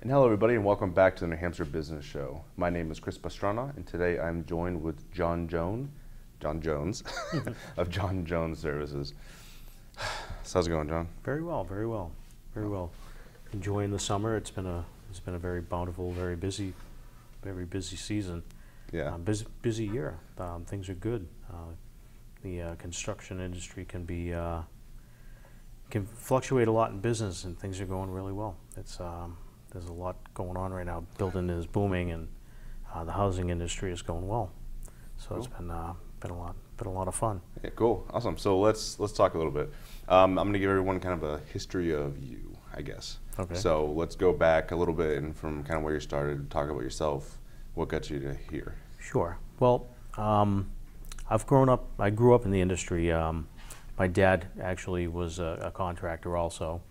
And hello, everybody, and welcome back to the New Hampshire Business Show. My name is Chris Pastrana, and today I'm joined with John Jones, of John Jones Services. So how's it going, John? Very well, very well, very well. Enjoying the summer. It's been a very bountiful, very busy season. Yeah. Busy year. Things are good. The construction industry can fluctuate a lot in business, and things are going really well. There's a lot going on right now. Building is booming, and the housing industry is going well. So Cool. It's been a lot of fun. Yeah, cool, awesome. So let's talk a little bit. I'm going to give everyone kind of a history of you, I guess. Okay. So let's go back a little bit and from kind of where you started, talk about yourself. What got you to here? Sure. Well, I grew up in the industry. My dad actually was a contractor also,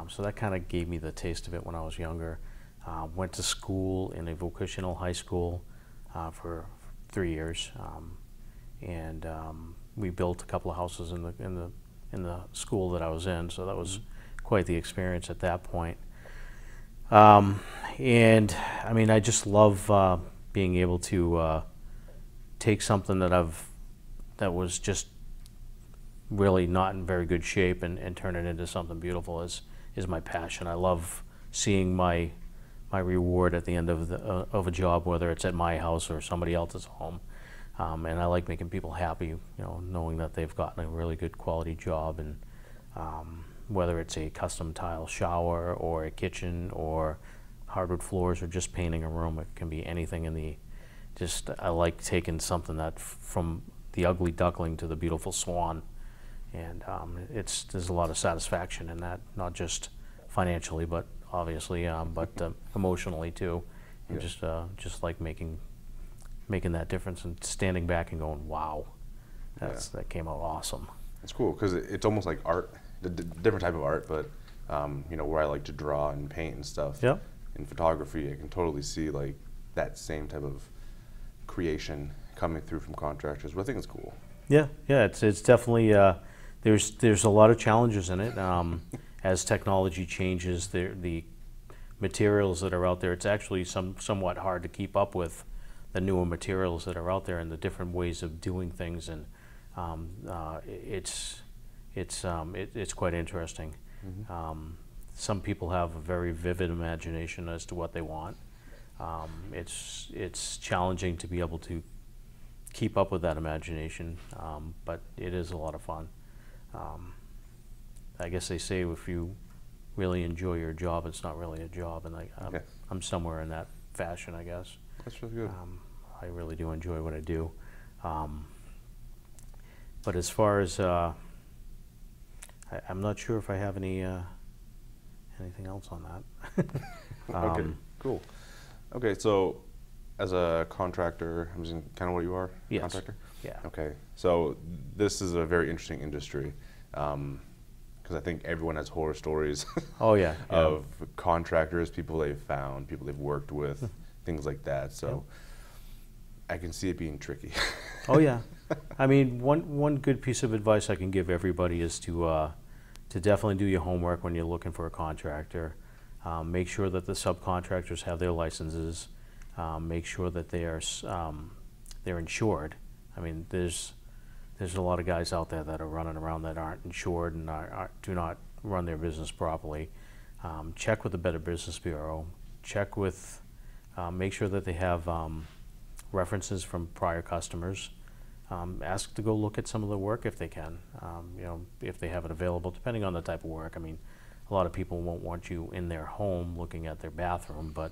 so that kind of gave me the taste of it when I was younger. Went to school in a vocational high school for 3 years, and we built a couple of houses in the school that I was in. So that was quite the experience at that point. And I mean, I just love being able to take something that was just really not in very good shape and turn it into something beautiful is my passion. I love seeing my reward at the end of a job, whether it's at my house or somebody else's home. And I like making people happy, knowing that they've gotten a really good quality job, and whether it's a custom tile shower or a kitchen or hardwood floors or just painting a room. It can be anything I like taking something that from the ugly duckling to the beautiful swan. And there's a lot of satisfaction in that, not just financially, but obviously, but emotionally too. And Yeah. just like making that difference and standing back and going, wow, that came out awesome. It's cool because it's almost like art, different type of art, but where I like to draw and paint and stuff. Yep. In photography, I can totally see like that same type of creation coming through from contractors. But I think it's cool. Yeah, it's definitely there's a lot of challenges in it. As technology changes, the materials that are out there, it's actually somewhat hard to keep up with the newer materials that are out there and the different ways of doing things, and it's quite interesting. Mm-hmm. Some people have a very vivid imagination as to what they want. It's challenging to be able to keep up with that imagination, but it is a lot of fun. I guess they say if you really enjoy your job, it's not really a job, and I'm somewhere in that fashion, I guess. That's really good. I really do enjoy what I do. But as far as I'm not sure if I have anything else on that. Okay, cool. Okay, so as a contractor, I'm just kind of what you are? Yes. Contractor? Yeah. Okay, so this is a very interesting industry because I think everyone has horror stories Oh yeah. of contractors, people they've found, people they've worked with, things like that. So I can see it being tricky. Oh yeah. I mean, one good piece of advice I can give everybody is to definitely do your homework when you're looking for a contractor. Make sure that the subcontractors have their licenses. Make sure that they're insured. I mean, there's a lot of guys out there that are running around that aren't insured and do not run their business properly. Check with the Better Business Bureau. Make sure that they have references from prior customers. Ask to go look at some of the work if they can, if they have it available, depending on the type of work. I mean, a lot of people won't want you in their home looking at their bathroom, but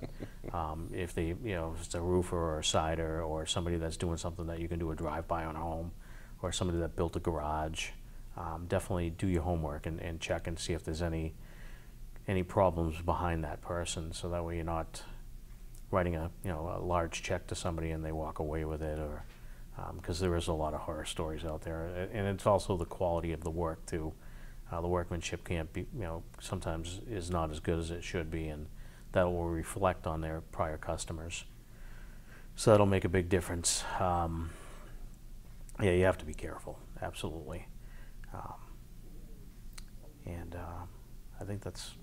if they, if it's a roofer or a sider or somebody that's doing something that you can do a drive-by on a home, or somebody that built a garage, definitely do your homework and check and see if there's any problems behind that person, so that way you're not writing a large check to somebody and they walk away with it, or because there is a lot of horror stories out there, and it's also the quality of the work too. The workmanship can't be, sometimes is not as good as it should be, and that will reflect on their prior customers. So that'll make a big difference. Yeah, you have to be careful, absolutely. And I think that's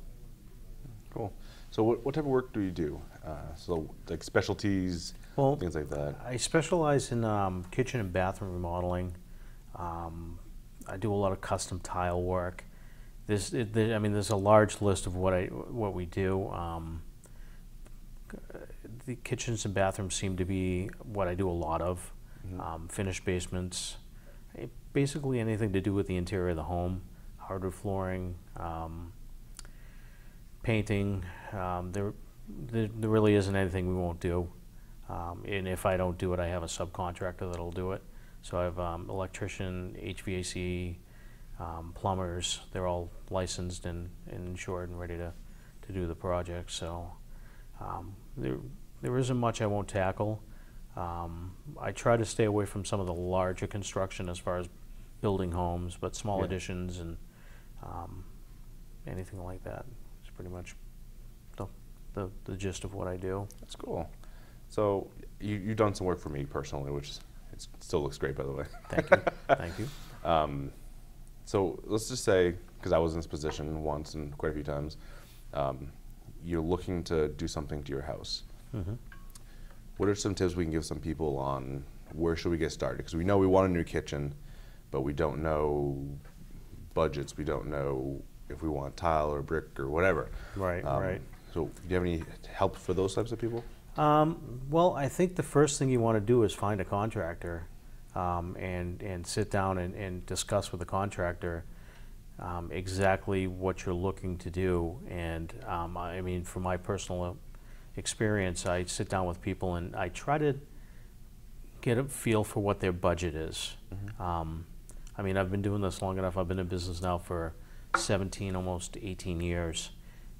Cool. So what type of work do you do? So like specialties, Well, things like that. I specialize in kitchen and bathroom remodeling. I do a lot of custom tile work. I mean, there's a large list of what we do. The kitchens and bathrooms seem to be what I do a lot of. Finished basements, basically anything to do with the interior of the home, hardwood flooring, painting. There really isn't anything we won't do. And if I don't do it, I have a subcontractor that'll do it. So I have electrician, HVAC, plumbers. They're all licensed and insured and ready to do the project. So there isn't much I won't tackle. I try to stay away from some of the larger construction as far as building homes, but small additions and anything like that is pretty much the gist of what I do. That's cool. So you've done some work for me personally, which it still looks great, by the way. Thank you. Thank you. So let's just say, because I was in this position once and quite a few times, you're looking to do something to your house. What are some tips we can give some people on where should we get started? Because we know we want a new kitchen, but we don't know budgets. We don't know if we want tile or brick or whatever. Right, right. So do you have any help for those types of people? Well, I think the first thing you want to do is find a contractor and sit down and discuss with the contractor exactly what you're looking to do. And I mean, from my personal experience, I sit down with people and I try to get a feel for what their budget is. I mean, I've been doing this long enough. I've been in business now for 17, almost 18 years.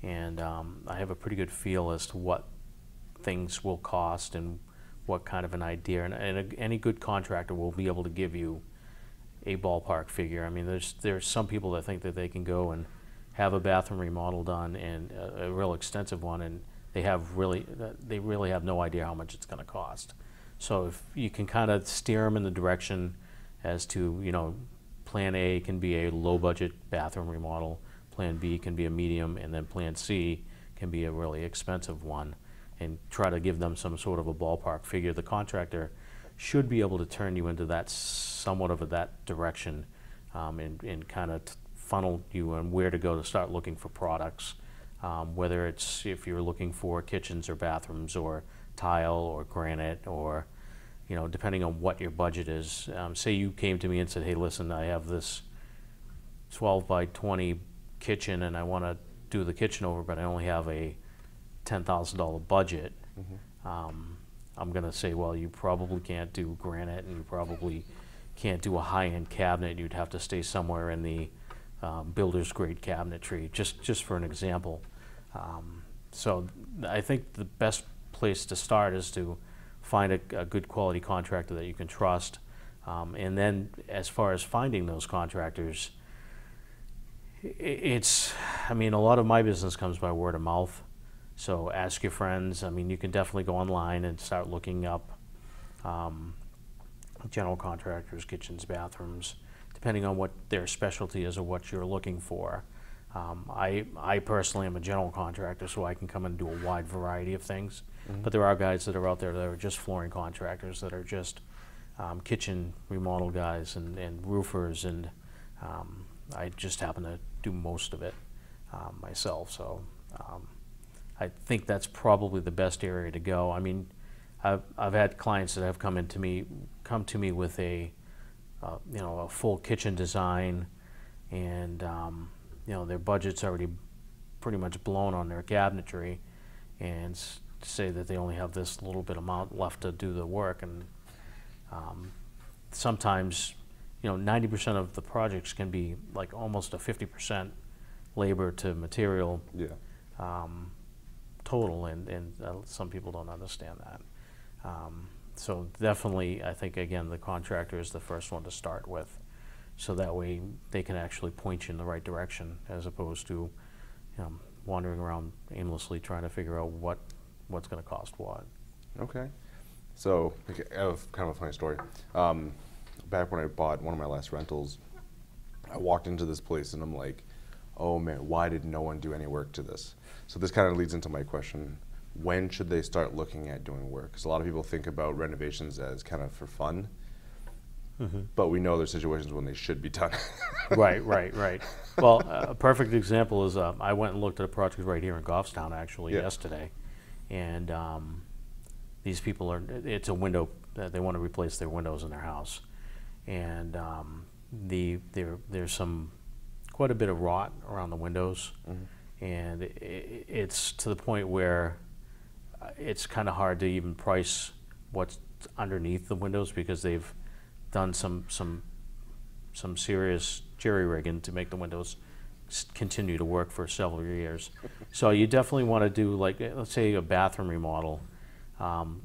And I have a pretty good feel as to what things will cost and what kind of an idea. And any good contractor will be able to give you a ballpark figure. I mean, there's some people that think that they can go and have a bathroom remodel done, and a real extensive one, and they really have no idea how much it's going to cost. So if you can kind of steer them in the direction as to, you know, plan A can be a low budget bathroom remodel, plan B can be a medium, and then plan C can be a really expensive one, and try to give them some sort of a ballpark figure. The contractor should be able to turn you into that somewhat of that direction, and kind of funnel you on where to go to start looking for products, whether it's if you're looking for kitchens or bathrooms or tile or granite, or, you know, depending on what your budget is. Say you came to me and said, hey, listen, I have this 12 by 20 kitchen and I want to do the kitchen over, but I only have a $10,000 budget. I'm going to say, well, you probably can't do granite, and you probably can't do a high-end cabinet. You'd have to stay somewhere in the builder's grade cabinetry, just for an example. So I think the best place to start is to find a good quality contractor that you can trust. And then as far as finding those contractors, I mean, a lot of my business comes by word of mouth. So ask your friends. I mean, you can definitely go online and start looking up general contractors, kitchens, bathrooms, depending on what their specialty is or what you're looking for. I personally am a general contractor, so I can come and do a wide variety of things. But there are guys that are out there that are just flooring contractors, that are just kitchen remodel guys and roofers, and I just happen to do most of it myself. So I think that's probably the best area to go. I mean, I've had clients that have come to me with a you know, a full kitchen design, and you know, their budget's already pretty much blown on their cabinetry, and say that they only have this little bit amount left to do the work. And sometimes, you know, 90% of the projects can be like almost a 50% labor to material total, and some people don't understand that. So definitely, I think, again, the contractor is the first one to start with, so that way they can actually point you in the right direction, as opposed to, you know, wandering around aimlessly trying to figure out what's going to cost what. Okay. So I have kind of a funny story. Back when I bought one of my last rentals, I walked into this place and I'm like, oh man, why did no one do any work to this? So this kind of leads into my question. When should they start looking at doing work? Because a lot of people think about renovations as kind of for fun, but we know there's situations when they should be done. Right. Well, a perfect example is I went and looked at a project right here in Goffstown actually yesterday, and these people it's a window, they want to replace their windows in their house, and there's quite a bit of rot around the windows, and it's to the point where it's kind of hard to even price what's underneath the windows, because they've done some serious jerry-rigging to make the windows continue to work for several years. So you definitely want to do, like, let's say a bathroom remodel.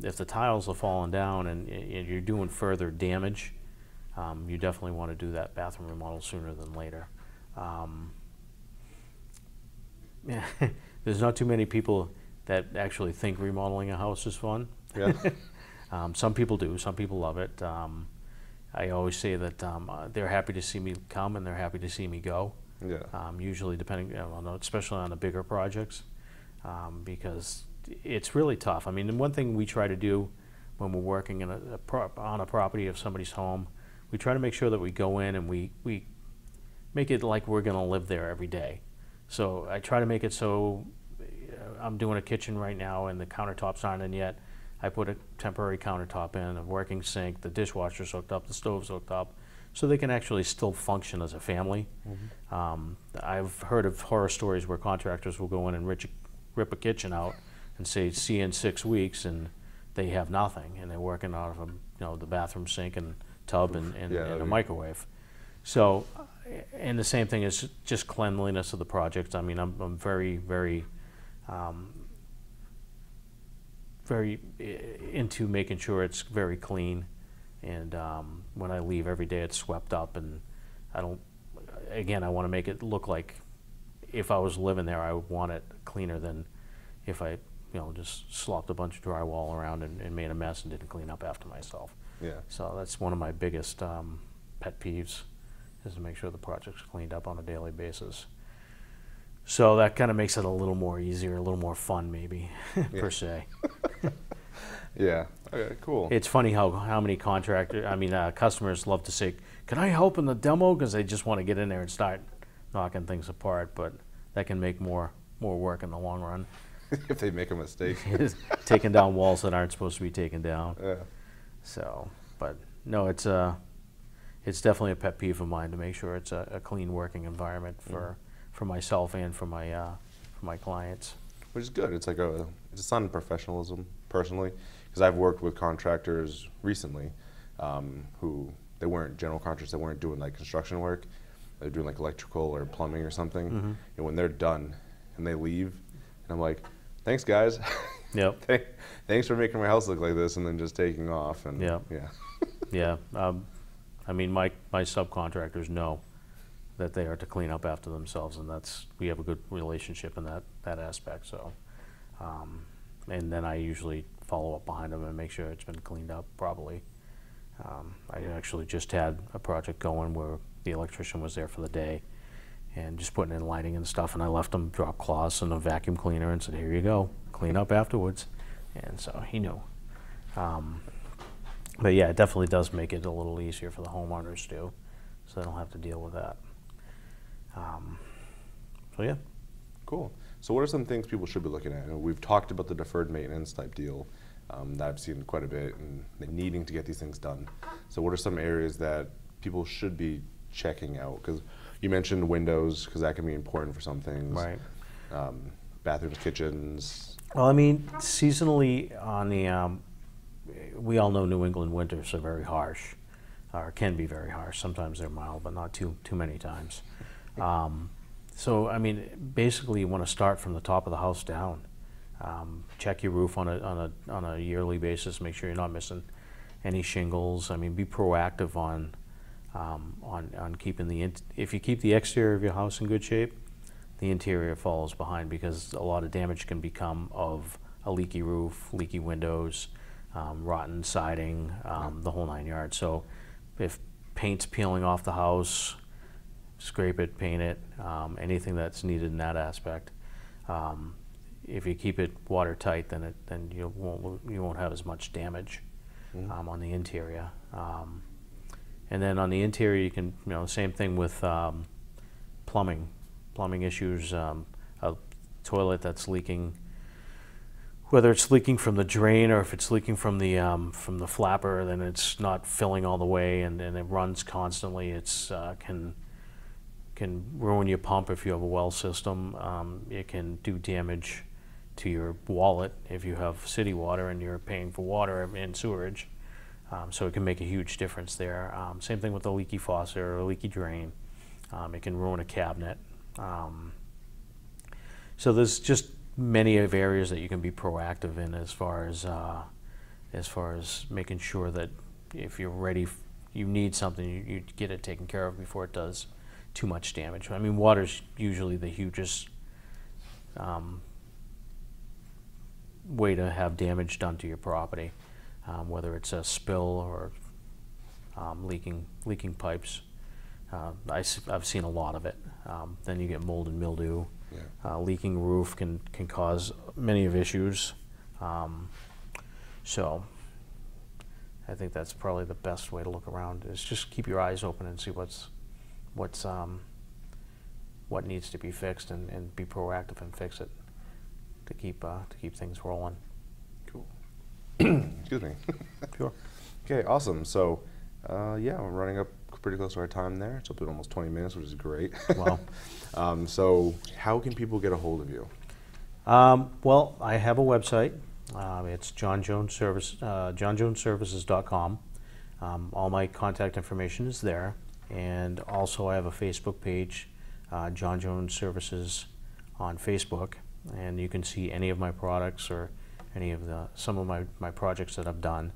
If the tiles are falling down and you're doing further damage, you definitely want to do that bathroom remodel sooner than later. There's not too many people that actually think remodeling a house is fun. Yeah. Some people do. Some people love it. I always say that they're happy to see me come and they're happy to see me go. Yeah. Usually, depending, especially on the bigger projects, because it's really tough. I mean, the one thing we try to do when we're working in on a property of somebody's home, we try to make sure that we go in and we make it like we're going to live there every day. So I try to make it so I'm doing a kitchen right now and the countertops aren't in yet. I put a temporary countertop in, a working sink, the dishwasher's hooked up, the stove's hooked up, so they can actually still function as a family. I've heard of horror stories where contractors will go in and rip a kitchen out and say, see you in 6 weeks, and they have nothing, and they're working out of the bathroom sink and tub and a microwave. So, and the same thing is just cleanliness of the project. I mean, I'm very, very very into making sure it's very clean, and when I leave every day it's swept up, and I want to make it look like if I was living there I would want it cleaner than if I just slopped a bunch of drywall around and made a mess and didn't clean up after myself. Yeah. So that's one of my biggest pet peeves, is to make sure the project's cleaned up on a daily basis. So that kind of makes it a little more easier, a little more fun, maybe, per se. Yeah. Okay. Cool. It's funny how many customers love to say, "Can I help in the demo?" Because they just want to get in there and start knocking things apart. But that can make more work in the long run. If they make a mistake. Taking down walls that aren't supposed to be taken down. Yeah. So, but no, it's definitely a pet peeve of mine to make sure it's a clean working environment for myself and for my clients. Which is good. It's like it's a sign of professionalism, personally, because I've worked with contractors recently who they weren't general contractors, they weren't doing like construction work, they're doing like electrical or plumbing or something. And when they're done and they leave, and I'm like, thanks guys. Yep. Thanks for making my house look like this, and then just taking off. And yeah. I mean, my subcontractors know that they are to clean up after themselves, and we have a good relationship in that aspect. So, and then I usually follow up behind them and make sure it's been cleaned up properly. I actually just had a project going where the electrician was there for the day and just putting in lighting and stuff, and I left him drop cloths and a vacuum cleaner and said, "Here you go, clean up afterwards." And so he knew. But yeah, it definitely does make it a little easier for the homeowners too, so they don't have to deal with that. So yeah. Cool. So what are some things people should be looking at? We've talked about the deferred maintenance type deal that I've seen quite a bit, and needing to get these things done. So what are some areas that people should be checking out? Because you mentioned windows, because that can be important for some things. Right. Bathrooms, kitchens. Well, I mean, seasonally on the, we all know New England winters are very harsh, or can be very harsh. Sometimes they're mild, but not too many times. So, I mean, basically you want to start from the top of the house down. Check your roof on a yearly basis. Make sure you're not missing any shingles. I mean, be proactive on keeping if you keep the exterior of your house in good shape, the interior follows behind, because a lot of damage can become of a leaky roof, leaky windows, rotten siding, the whole 9 yards. So if paint's peeling off the house, scrape it, paint it, anything that's needed in that aspect. If you keep it watertight, then you won't have as much damage on the interior. And then on the interior, you can, same thing with plumbing issues. A toilet that's leaking, whether it's leaking from the drain or if it's leaking from the flapper, then it's not filling all the way and it runs constantly. It's can ruin your pump if you have a well system. It can do damage to your wallet if you have city water and you're paying for water and sewerage. So it can make a huge difference there. Same thing with a leaky faucet or a leaky drain. It can ruin a cabinet. So there's just many of areas that you can be proactive in as far as making sure that if you're ready, you need something, you get it taken care of before it does too much damage. I mean, water's usually the hugest way to have damage done to your property, whether it's a spill or leaking pipes. I've seen a lot of it. Then you get mold and mildew. Yeah. Leaking roof can cause many of issues. So I think that's probably the best way to look around, is just keep your eyes open and see what needs to be fixed and be proactive and fix it to keep things rolling. Cool. Excuse me. Sure. Okay, awesome. So yeah, we're running up pretty close to our time there. It's up to almost 20 minutes, which is great. Wow. So how can people get a hold of you? Well, I have a website. It's johnjonesservices.com. All my contact information is there. And also I have a Facebook page, John Jones Services on Facebook. And you can see any of my products or some of my projects that I've done.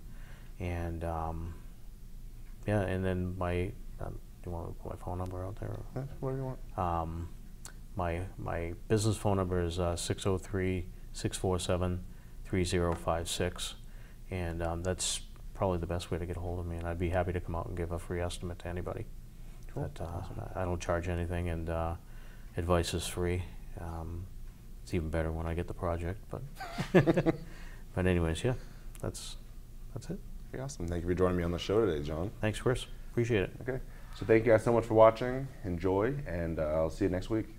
And yeah, and then do you want to put my phone number out there? Yeah, whatever you want. My business phone number is 603-647-3056, and that's probably the best way to get a hold of me. And I'd be happy to come out and give a free estimate to anybody. Cool. Awesome. I don't charge anything, and advice is free. It's even better when I get the project, but but anyways, yeah, that's it. Okay, awesome. Thank you for joining me on the show today, John. Thanks, Chris. Appreciate it. Okay. So thank you guys so much for watching. Enjoy, and I'll see you next week.